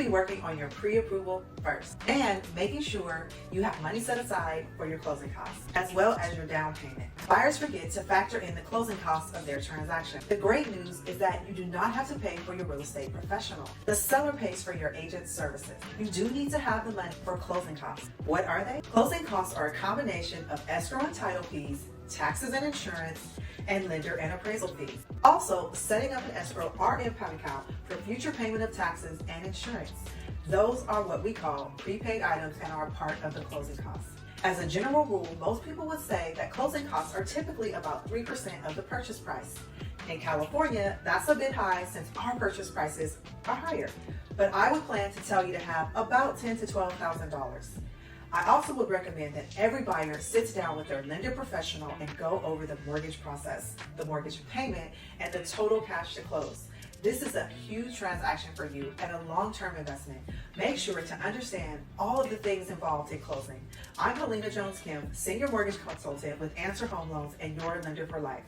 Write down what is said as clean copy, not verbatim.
be working on your pre-approval first and making sure you have money set aside for your closing costs, as well as your down payment. Buyers forget to factor in the closing costs of their transaction. The great news is that you do not have to pay for your real estate professional. The seller pays for your agent's services. You do need to have the money for closing costs. What are they? Closing costs are a combination of escrow and title fees, taxes and insurance, and lender and appraisal fees. Also, setting up an escrow or impound account for future payment of taxes and insurance. Those are what we call prepaid items and are part of the closing costs. As a general rule, most people would say that closing costs are typically about 3% of the purchase price. In California, that's a bit high since our purchase prices are higher, but I would plan to tell you to have about $10,000 to $12,000. I also would recommend that every buyer sits down with their lender professional and go over the mortgage process, the mortgage payment, and the total cash to close. This is a huge transaction for you and a long-term investment. Make sure to understand all of the things involved in closing. I'm Helena Jones Kim, Senior Mortgage Consultant with Answer Home Loans and your lender for life.